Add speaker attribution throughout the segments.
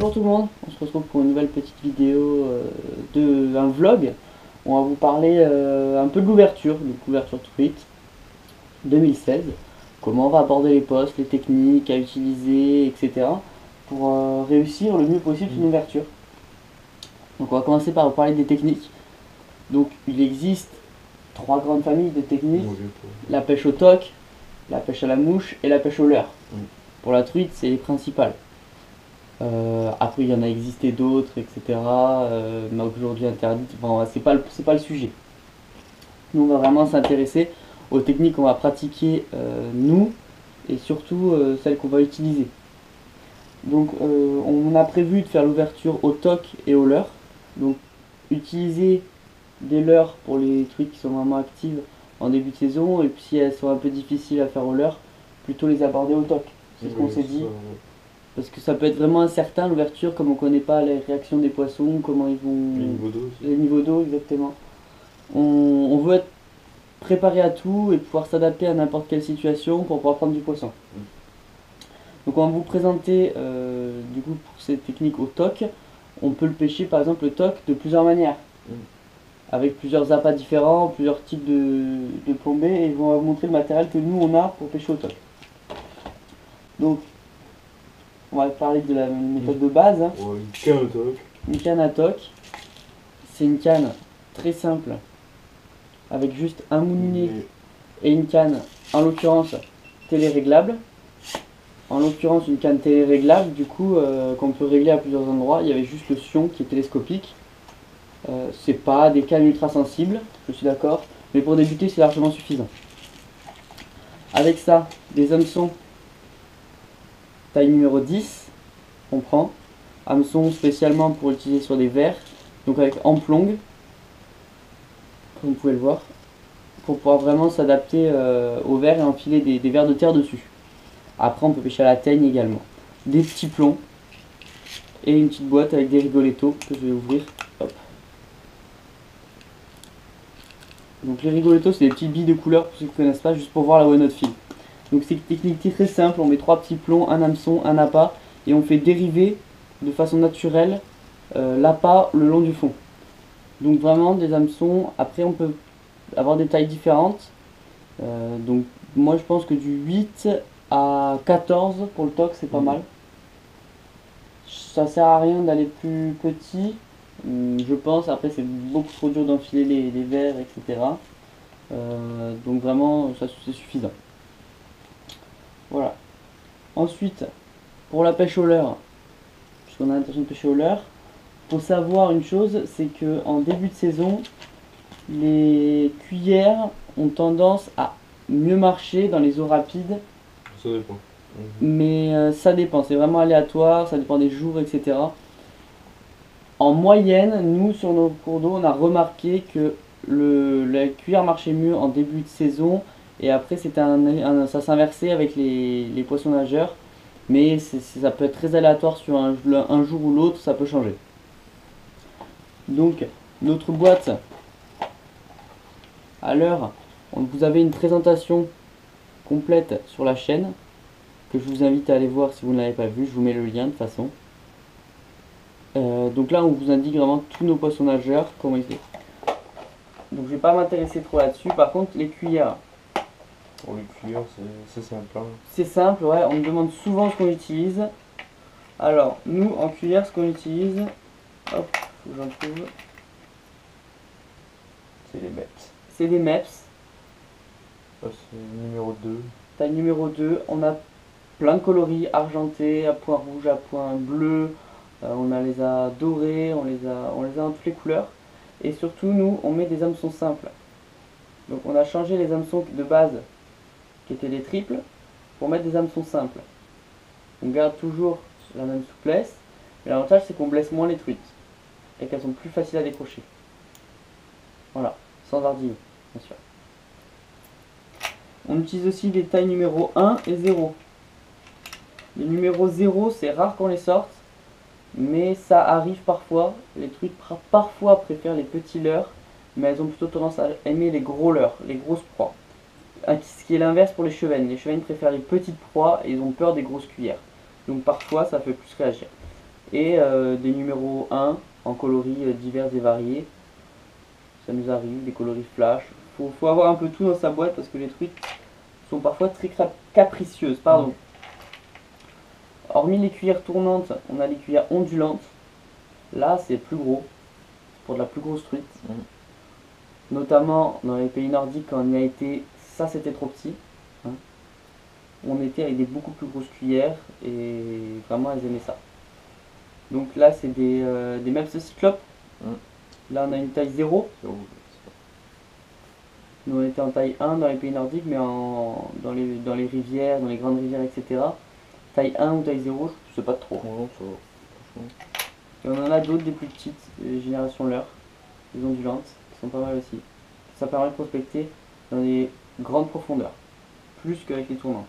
Speaker 1: Bonjour tout le monde, on se retrouve pour une nouvelle petite vidéo d'un vlog. On va vous parler un peu de l'ouverture, de l'ouverture Tweet 2016. Comment on va aborder les postes, les techniques à utiliser, etc. pour réussir le mieux possible une ouverture. Donc on va commencer par vous parler des techniques. Donc il existe trois grandes familles de techniques. La pêche au toc, la pêche à la mouche et la pêche au leurre. Pour la truite, c'est les principales. Après, il y en a existé d'autres, etc. Mais aujourd'hui interdites. Enfin, c'est pas le sujet. Nous, on va vraiment s'intéresser aux techniques qu'on va pratiquer nous et surtout celles qu'on va utiliser. Donc, on a prévu de faire l'ouverture au toc et au leurre. Donc, utiliser des leurres pour les truites qui sont vraiment actives en début de saison. Et puis, si elles sont un peu difficiles à faire au leurre, plutôt les aborder au toc. C'est ce qu'on s'est dit. Parce que ça peut être vraiment incertain l'ouverture, comme on ne connaît pas les réactions des poissons, comment ils vont... Les niveaux d'eau, exactement. On veut être préparé à tout et pouvoir s'adapter à n'importe quelle situation pour pouvoir prendre du poisson. Donc on va vous présenter, du coup, pour cette technique au toc, on peut le pêcher par exemple le toc de plusieurs manières. Avec plusieurs appâts différents, plusieurs types de plombées, et on va vous montrer le matériel que nous on a pour pêcher au toc. Donc, on va parler de la méthode de base.
Speaker 2: Une canne à toc.
Speaker 1: Une canne à toc. C'est une canne très simple, avec juste un moulinet et une canne, en l'occurrence, téléréglable. En l'occurrence, une canne téléréglable, du coup, qu'on peut régler à plusieurs endroits. Il y avait juste le sion qui est télescopique. C'est pas des cannes ultra sensibles, je suis d'accord, mais pour débuter, c'est largement suffisant. Avec ça, des hameçons taille numéro 10, on prend. Hameçon spécialement pour utiliser sur des vers, donc avec amplongue, comme vous pouvez le voir, pour pouvoir vraiment s'adapter aux vers et enfiler des vers de terre dessus. Après, on peut pêcher à la teigne également. Des petits plombs et une petite boîte avec des rigolettos que je vais ouvrir. Hop. Donc les rigolettos, c'est des petites billes de couleur pour ceux qui ne connaissent pas, juste pour voir là où est notre fil. Donc c'est une technique très simple, on met 3 petits plombs, un hameçon, un appât, et on fait dériver de façon naturelle l'appât le long du fond. Donc vraiment des hameçons, après on peut avoir des tailles différentes. Donc moi je pense que du 8 à 14 pour le toc c'est pas mal. Ça sert à rien d'aller plus petit, je pense, après c'est beaucoup trop dur d'enfiler les vers, etc. Donc vraiment ça c'est suffisant. Voilà. Ensuite, pour la pêche au leurre, puisqu'on a l'intention de pêcher au leurre, il faut savoir une chose, c'est que en début de saison, les cuillères ont tendance à mieux marcher dans les eaux rapides.
Speaker 2: Ça dépend.
Speaker 1: Mais ça dépend, c'est vraiment aléatoire, ça dépend des jours, etc. En moyenne, nous sur nos cours d'eau, on a remarqué que la cuillère marchait mieux en début de saison. Et après, ça s'inversait avec les poissons nageurs. Mais ça peut être très aléatoire sur un jour ou l'autre, ça peut changer. Donc, notre boîte, à l'heure, vous avez une présentation complète sur la chaîne, que je vous invite à aller voir si vous ne l'avez pas vu. Je vous mets le lien de toute façon. Donc là, on vous indique vraiment tous nos poissons nageurs, comment ils sont. Donc, je ne vais pas m'intéresser trop là-dessus. Par contre, les cuillères.
Speaker 2: Pour les cuillères, c'est simple.
Speaker 1: C'est simple, ouais, on me demande souvent ce qu'on utilise. Alors, nous, en cuillère, ce qu'on utilise, hop, faut que j'en trouve.
Speaker 2: C'est les MEPS.
Speaker 1: C'est des MEPS.
Speaker 2: Ça, c'est numéro 2.
Speaker 1: Taille numéro 2, on a plein de coloris, argentés, à point rouge, à point bleu. On les a dorés, on les a dans toutes les couleurs. Et surtout, nous, on met des hameçons simples. Donc, on a changé les hameçons de base qui étaient des triples, pour mettre des hameçons simples. On garde toujours la même souplesse, mais l'avantage c'est qu'on blesse moins les truites, et qu'elles sont plus faciles à décrocher. Voilà, sans ardillon, bien sûr. On utilise aussi les tailles numéro 1 et 0. Les numéros 0, c'est rare qu'on les sorte, mais ça arrive parfois. Les truites parfois préfèrent les petits leurres, mais elles ont plutôt tendance à aimer les gros leurres, les grosses proies. Ce qui est l'inverse pour les chevennes. Les chevennes préfèrent les petites proies et ils ont peur des grosses cuillères. Donc parfois ça fait plus réagir. et des numéros 1 en coloris divers et variés. Ça nous arrive, des coloris flash. Faut avoir un peu tout dans sa boîte parce que les truites sont parfois très capricieuses. Pardon. Hormis les cuillères tournantes, on a les cuillères ondulantes. Là, c'est plus gros, pour de la plus grosse truite. Notamment dans les pays nordiques, quand on y a été, ça c'était trop petit. Hein. On était avec des beaucoup plus grosses cuillères et vraiment elles aimaient ça. Donc là, c'est des Mepps Cyclope. Là, on a une taille 0. Nous, on était en taille 1 dans les pays nordiques, mais dans les rivières, dans les grandes rivières, etc. Taille 1 ou taille 0, je sais pas trop. Et on en a d'autres, des plus petites, génération leurre, des ondulantes, qui sont pas mal aussi. Ça permet de prospecter dans des grandes profondeurs, plus qu'avec les tournantes.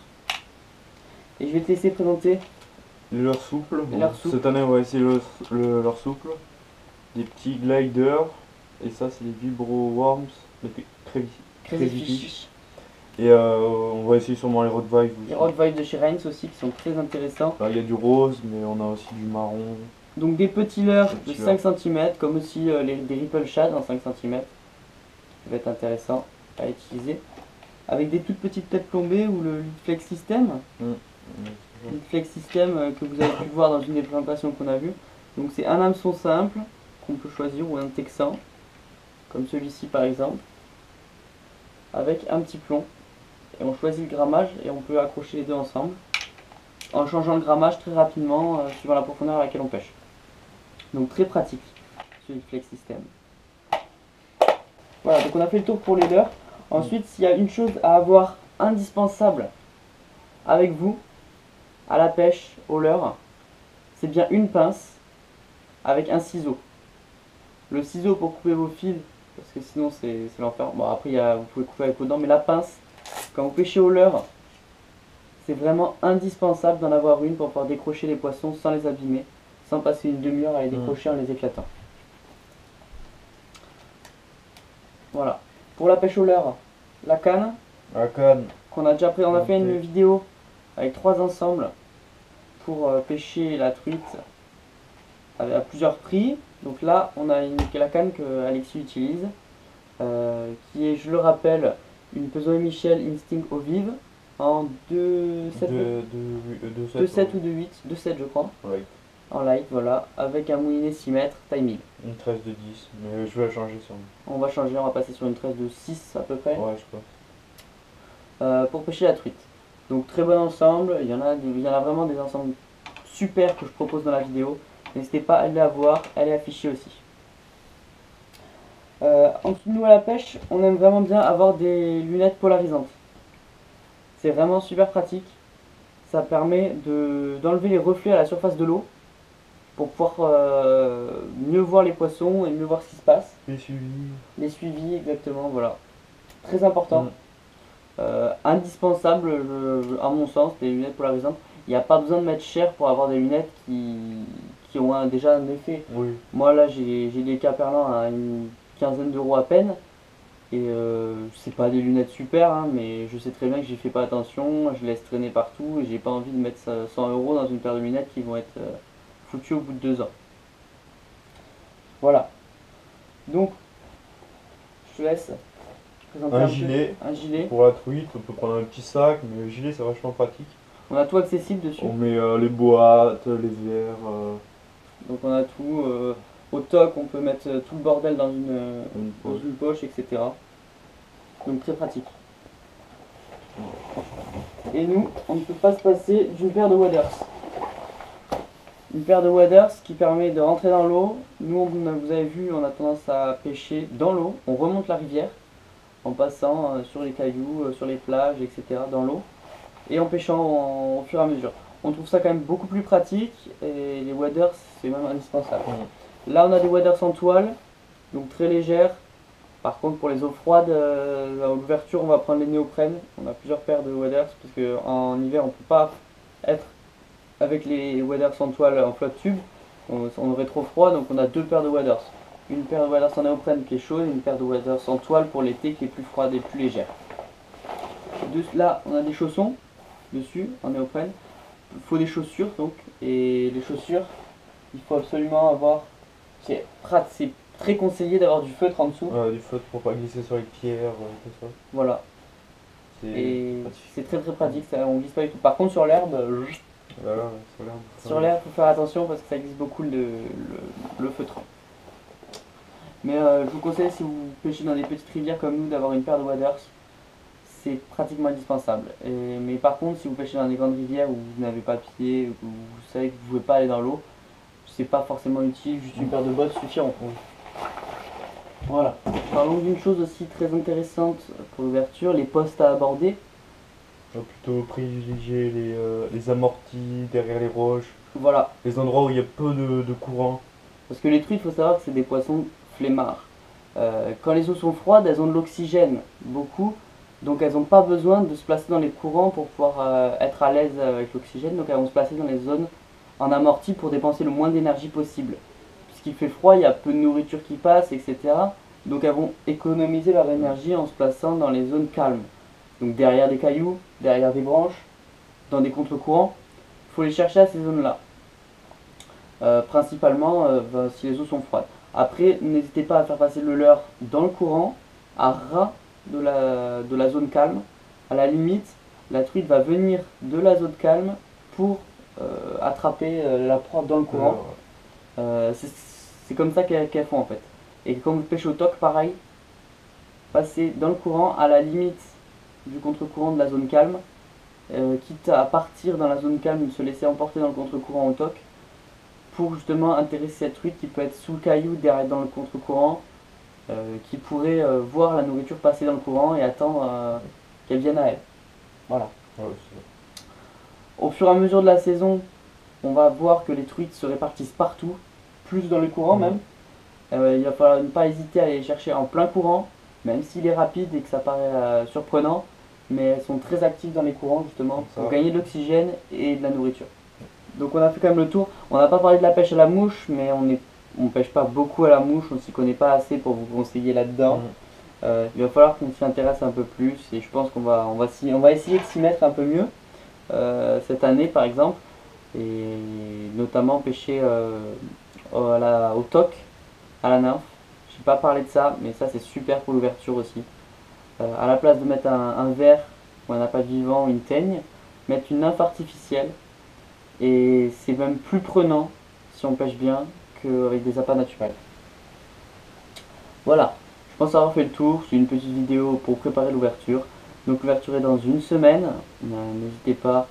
Speaker 1: Et je vais te laisser présenter
Speaker 2: les leurres souples.
Speaker 1: Souples.
Speaker 2: Cette année, on va essayer le leurre souple. Des petits gliders. Et ça, c'est des vibro worms.
Speaker 1: Crazy Fish.
Speaker 2: Et on va essayer sûrement les Rottweiler aussi.
Speaker 1: Les Rottweiler de chez Reinz aussi, qui sont très intéressants.
Speaker 2: Là, il y a du rose, mais on a aussi du marron.
Speaker 1: Donc des petits leurres de 5 cm, comme aussi des Ripple Shad en 5 cm. Ça va être intéressant à utiliser. Avec des toutes petites têtes plombées ou le Flex System. Le Flex System que vous avez pu voir dans une des présentations qu'on a vues. Donc c'est un hameçon simple qu'on peut choisir ou un texan, comme celui-ci par exemple, avec un petit plomb. Et on choisit le grammage et on peut accrocher les deux ensemble en changeant le grammage très rapidement suivant la profondeur à laquelle on pêche. Donc très pratique ce Flex System. Voilà, donc on a fait le tour pour les leurres. Ensuite, s'il y a une chose à avoir indispensable avec vous à la pêche au leurre, c'est bien une pince avec un ciseau. Le ciseau pour couper vos fils, parce que sinon c'est l'enfer. Bon, après vous pouvez couper avec vos dents, mais la pince, quand vous pêchez au leurre, c'est vraiment indispensable d'en avoir une pour pouvoir décrocher les poissons sans les abîmer, sans passer une demi-heure à les décrocher en les éclatant. Voilà. Pour la pêche au leurre, la canne. Qu'on a déjà pris, on a fait une vidéo avec 3 ensembles pour pêcher la truite à plusieurs prix. Donc là, on a la canne que Alexis utilise, qui est, je le rappelle, une Peso et Michel Instinct eau vive en 2,7 ou 2,8, 2,7 je crois.
Speaker 2: Light.
Speaker 1: En light, voilà, avec un moulinet 6 mètres, taille 1000.
Speaker 2: Une tresse de 10, mais je vais la changer sûrement.
Speaker 1: On va changer, on va passer sur une tresse de 6 à peu près.
Speaker 2: Ouais, je pense.
Speaker 1: Pour pêcher la truite. Donc très bon ensemble, il y en a vraiment des ensembles super que je propose dans la vidéo. N'hésitez pas à la voir, elle est affichée aussi. En dessous de nous à la pêche, on aime vraiment bien avoir des lunettes polarisantes. C'est vraiment super pratique. Ça permet d'enlever les reflets à la surface de l'eau pour pouvoir mieux voir les poissons et mieux voir ce qui se passe.
Speaker 2: Les suivis.
Speaker 1: Les suivis, exactement, voilà. Très important. Indispensable, à mon sens, les lunettes polarisantes. Il n'y a pas besoin de mettre cher pour avoir des lunettes qui ont déjà un effet.
Speaker 2: Oui.
Speaker 1: Moi là j'ai des Caperlan à une quinzaine d'euros à peine. Et c'est pas des lunettes super, hein, mais je sais très bien que j'y fais pas attention, je laisse traîner partout et j'ai pas envie de mettre 100 euros dans une paire de lunettes qui vont être foutues au bout de 2 ans. Voilà. Donc, je te laisse présenter
Speaker 2: un gilet.
Speaker 1: Un gilet.
Speaker 2: Pour la truite, on peut prendre un petit sac, mais le gilet c'est vachement pratique.
Speaker 1: On a tout accessible dessus.
Speaker 2: On met les boîtes, les verres.
Speaker 1: Donc on a tout. Au toc, on peut mettre tout le bordel dans une poche, etc. Donc très pratique. Et nous, on ne peut pas se passer d'une paire de waders. Une paire de waders qui permet de rentrer dans l'eau. Nous, vous avez vu, on a tendance à pêcher dans l'eau. On remonte la rivière en passant sur les cailloux, sur les plages, etc. dans l'eau. Et en pêchant au fur et à mesure. On trouve ça quand même beaucoup plus pratique et les waders, c'est même indispensable. Là, on a des waders en toile, donc très légères. Par contre, pour les eaux froides, à l'ouverture, on va prendre les néoprènes. On a plusieurs paires de waders, parce qu'en hiver, on ne peut pas être avec les waders en toile en flotte tube. On aurait trop froid, donc on a 2 paires de waders. Une paire de waders en néoprène qui est chaude et une paire de waders en toile pour l'été qui est plus froide et plus légère. Là, on a des chaussons dessus, en néoprène. Il faut des chaussures, donc. Et les chaussures, il faut absolument avoir, c'est très conseillé d'avoir du feutre en dessous.
Speaker 2: Du feutre pour pas glisser sur les pierres, tout ça.
Speaker 1: Voilà.
Speaker 2: C'est
Speaker 1: Et
Speaker 2: pratique.
Speaker 1: c'est très pratique, ça, on glisse pas du tout. Par contre sur l'herbe,
Speaker 2: Voilà, sur l'herbe.
Speaker 1: sur l'herbe faut faire attention parce que ça glisse beaucoup le feutre. Mais je vous conseille, si vous pêchez dans des petites rivières comme nous, d'avoir une paire de waders. C'est pratiquement indispensable. Mais par contre, si vous pêchez dans des grandes rivières où vous n'avez pas pied, où vous savez que vous ne pouvez pas aller dans l'eau, c'est pas forcément utile, juste une paire de bottes suffiront. Voilà. Parlons d'une chose aussi très intéressante pour l'ouverture, les postes à aborder.
Speaker 2: On va plutôt privilégier les amortis derrière les roches,
Speaker 1: Voilà.
Speaker 2: les endroits où il y a peu de courant.
Speaker 1: Parce que les truites, il faut savoir que c'est des poissons flemmards. Quand les eaux sont froides, elles ont de l'oxygène, beaucoup. Donc elles n'ont pas besoin de se placer dans les courants pour pouvoir être à l'aise avec l'oxygène. Donc elles vont se placer dans les zones en amorti pour dépenser le moins d'énergie possible. Puisqu'il fait froid, il y a peu de nourriture qui passe, etc. Donc elles vont économiser leur énergie en se plaçant dans les zones calmes. Donc derrière des cailloux, derrière des branches, dans des contre-courants. Il faut les chercher à ces zones-là. Principalement si les eaux sont froides. Après, n'hésitez pas à faire passer le leurre dans le courant, à ras de la zone calme. À la limite, la truite va venir de la zone calme pour attraper la proie dans le courant. C'est comme ça qu'elles font en fait. Et quand vous pêchez au toc, pareil, passez dans le courant à la limite du contre-courant de la zone calme, quitte à partir dans la zone calme, se laisser emporter dans le contre-courant au toc, pour justement intéresser cette truite qui peut être sous le caillou, derrière dans le contre-courant, qui pourrait voir la nourriture passer dans le courant et attendre qu'elle vienne à elle. Voilà.
Speaker 2: Ouais,
Speaker 1: Au fur et à mesure de la saison, on va voir que les truites se répartissent partout, plus dans le courant même. Il va falloir ne pas hésiter à aller les chercher en plein courant, même s'il est rapide et que ça paraît surprenant, mais elles sont très actives dans les courants justement pour gagner de l'oxygène et de la nourriture. Donc on a fait quand même le tour. On n'a pas parlé de la pêche à la mouche, mais on pêche pas beaucoup à la mouche, on s'y connaît pas assez pour vous conseiller là-dedans. Il va falloir qu'on s'y intéresse un peu plus et je pense qu'on va essayer de s'y mettre un peu mieux cette année par exemple, et notamment pêcher au toc, à la nymphe. Je n'ai pas parlé de ça, mais ça c'est super pour l'ouverture aussi. À la place de mettre un verre ou un appât vivant ou une teigne, mettre une nymphe artificielle. Et c'est même plus prenant, si on pêche bien, qu'avec des appâts naturels. Voilà, je pense avoir fait le tour. C'est une petite vidéo pour préparer l'ouverture. Donc l'ouverture est dans une semaine. N'hésitez pas,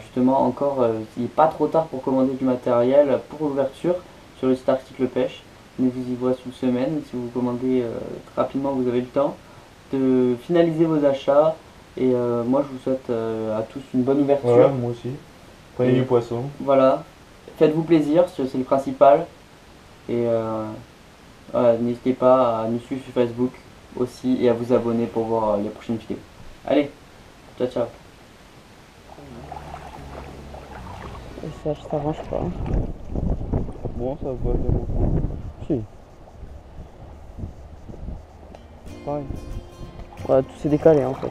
Speaker 1: justement encore, il n'est pas trop tard pour commander du matériel pour l'ouverture sur le site Arcticle Pêche. Mais vous y voyez sous semaine. Si vous commandez rapidement, vous avez le temps de finaliser vos achats. Et moi je vous souhaite à tous une bonne ouverture.
Speaker 2: Ouais, moi aussi. Prenez du poisson.
Speaker 1: Voilà, faites-vous plaisir, c'est le principal. Et voilà, n'hésitez pas à nous suivre sur Facebook aussi et à vous abonner pour voir les prochaines vidéos. Allez, ciao ciao. Et ça s'arrange pas.
Speaker 2: Bon, ça va bien.
Speaker 1: Si. Pareil. Ouais, tout s'est décalé en fait.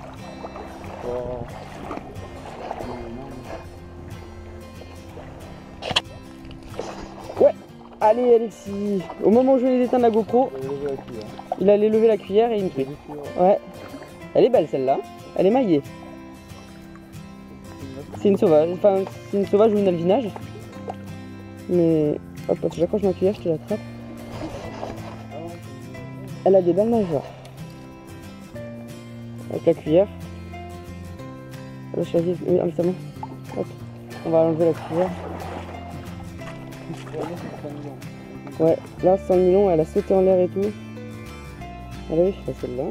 Speaker 1: Ouais, allez Alexis. Au moment où je venais d'éteindre la GoPro, il allait lever la cuillère et une truite. Ouais. Elle est belle celle-là. Elle est maillée. C'est une sauvage. Enfin, c'est une sauvage ou une alvinage. Mais hop, j'accroche ma cuillère, je te l'attrape. Elle a des belles nageurs. Avec la cuillère. Elle a choisi. Oui, avec sa main. Hop. On va enlever la cuillère. Ouais, là 100 millions, elle a sauté en l'air et tout. Allez, je fais celle-là.